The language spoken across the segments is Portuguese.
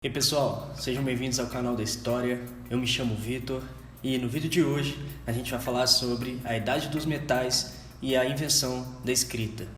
E aí pessoal, sejam bem-vindos ao canal da História. Eu me chamo Vitor e no vídeo de hoje a gente vai falar sobre a Idade dos Metais e a invenção da escrita.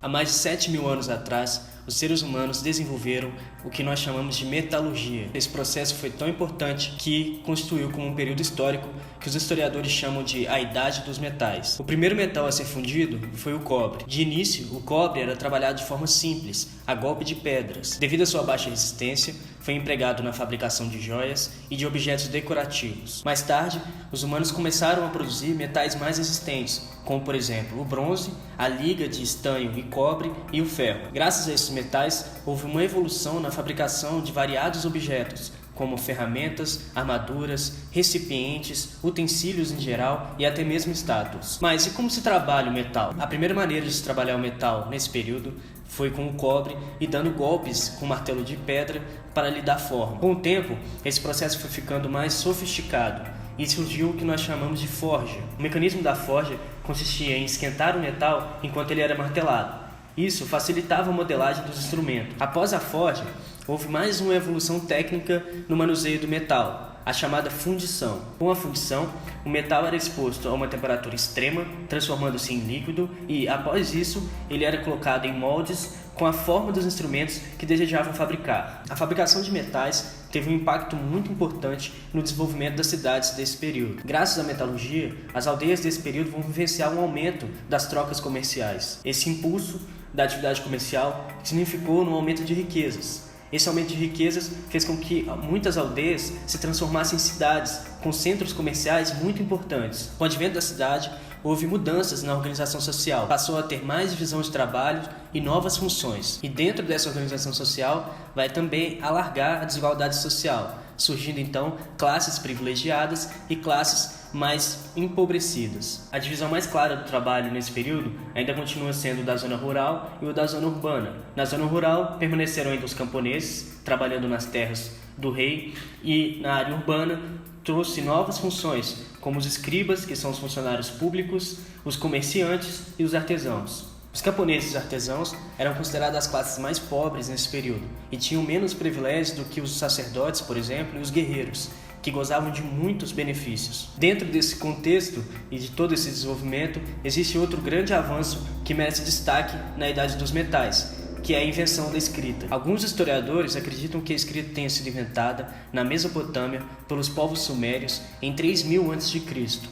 Há mais de 7.000 anos atrás, os seres humanos desenvolveram o que nós chamamos de metalurgia. Esse processo foi tão importante que constituiu como um período histórico que os historiadores chamam de a Idade dos Metais. O primeiro metal a ser fundido foi o cobre. De início, o cobre era trabalhado de forma simples, a golpe de pedras. Devido à sua baixa resistência, foi empregado na fabricação de joias e de objetos decorativos. Mais tarde, os humanos começaram a produzir metais mais resistentes, como por exemplo o bronze, a liga de estanho e cobre e o ferro. Graças a esses metais, houve uma evolução na fabricação de variados objetos, como ferramentas, armaduras, recipientes, utensílios em geral e até mesmo estátuas. Mas e como se trabalha o metal? A primeira maneira de se trabalhar o metal nesse período foi com o cobre e dando golpes com martelo de pedra para lhe dar forma. Com o tempo, esse processo foi ficando mais sofisticado e surgiu o que nós chamamos de forja. O mecanismo da forja consistia em esquentar o metal enquanto ele era martelado. Isso facilitava a modelagem dos instrumentos. Após a forja, houve mais uma evolução técnica no manuseio do metal, a chamada fundição. Com a fundição, o metal era exposto a uma temperatura extrema, transformando-se em líquido e, após isso, ele era colocado em moldes com a forma dos instrumentos que desejavam fabricar. A fabricação de metais teve um impacto muito importante no desenvolvimento das cidades desse período. Graças à metalurgia, as aldeias desse período vão vivenciar um aumento das trocas comerciais. Esse impulso da atividade comercial significou no aumento de riquezas. Esse aumento de riquezas fez com que muitas aldeias se transformassem em cidades com centros comerciais muito importantes. Com o advento da cidade, houve mudanças na organização social. Passou a ter mais divisão de trabalho e novas funções. E dentro dessa organização social, vai também alargar a desigualdade social, surgindo então classes privilegiadas e classes mais empobrecidas. A divisão mais clara do trabalho nesse período ainda continua sendo o da zona rural e o da zona urbana. Na zona rural permaneceram ainda os camponeses, trabalhando nas terras do rei, e na área urbana trouxe novas funções, como os escribas, que são os funcionários públicos, os comerciantes e os artesãos. Os camponeses e os artesãos eram considerados as classes mais pobres nesse período e tinham menos privilégios do que os sacerdotes, por exemplo, e os guerreiros, que gozavam de muitos benefícios. Dentro desse contexto e de todo esse desenvolvimento, existe outro grande avanço que merece destaque na Idade dos Metais, que é a invenção da escrita. Alguns historiadores acreditam que a escrita tenha sido inventada na Mesopotâmia pelos povos sumérios em 3000 a.C.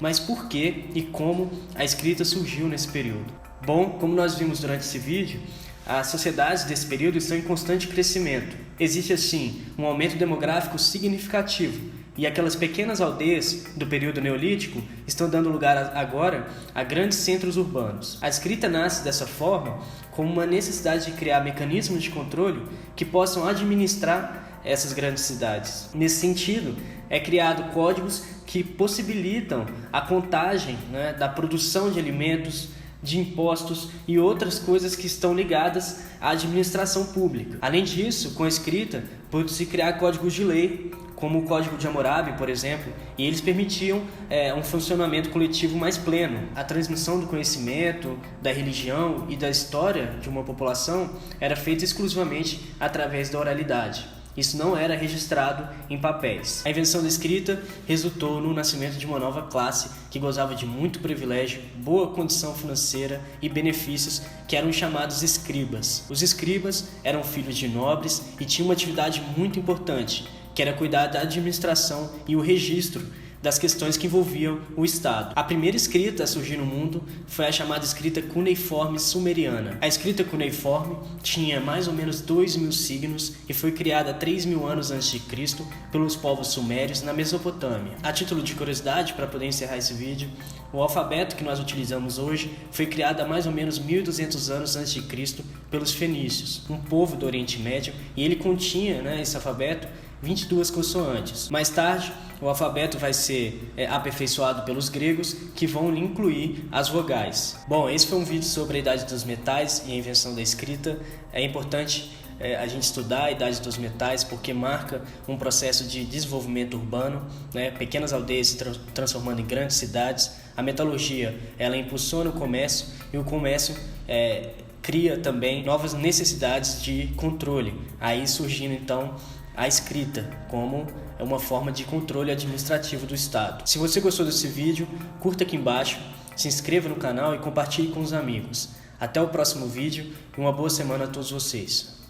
Mas por que e como a escrita surgiu nesse período? Bom, como nós vimos durante esse vídeo, as sociedades desse período estão em constante crescimento. Existe, assim, um aumento demográfico significativo e aquelas pequenas aldeias do período neolítico estão dando lugar agora a grandes centros urbanos. A escrita nasce dessa forma como uma necessidade de criar mecanismos de controle que possam administrar essas grandes cidades. Nesse sentido, é criado códigos que possibilitam a contagem, da produção de alimentos, de impostos e outras coisas que estão ligadas à administração pública. Além disso, com a escrita, pode-se criar códigos de lei, como o Código de Hammurabi, por exemplo, e eles permitiam um funcionamento coletivo mais pleno. A transmissão do conhecimento, da religião e da história de uma população era feita exclusivamente através da oralidade. Isso não era registrado em papéis. A invenção da escrita resultou no nascimento de uma nova classe que gozava de muito privilégio, boa condição financeira e benefícios, que eram chamados escribas. Os escribas eram filhos de nobres e tinham uma atividade muito importante, que era cuidar da administração e o registro das questões que envolviam o Estado. A primeira escrita a surgir no mundo foi a chamada escrita cuneiforme sumeriana. A escrita cuneiforme tinha mais ou menos 2.000 signos e foi criada há 3.000 anos antes de Cristo pelos povos sumérios na Mesopotâmia. A título de curiosidade, para poder encerrar esse vídeo, o alfabeto que nós utilizamos hoje foi criado há mais ou menos 1.200 anos antes de Cristo pelos fenícios, um povo do Oriente Médio, e ele continha, esse alfabeto, 22 consoantes. Mais tarde, o alfabeto vai ser aperfeiçoado pelos gregos, que vão incluir as vogais. Bom, esse foi um vídeo sobre a Idade dos Metais e a invenção da escrita. É importante a gente estudar a Idade dos Metais porque marca um processo de desenvolvimento urbano, pequenas aldeias se transformando em grandes cidades. A metalurgia, ela impulsiona o comércio e o comércio cria também novas necessidades de controle, aí surgindo então a escrita como uma forma de controle administrativo do Estado. Se você gostou desse vídeo, curta aqui embaixo, se inscreva no canal e compartilhe com os amigos. Até o próximo vídeo e uma boa semana a todos vocês.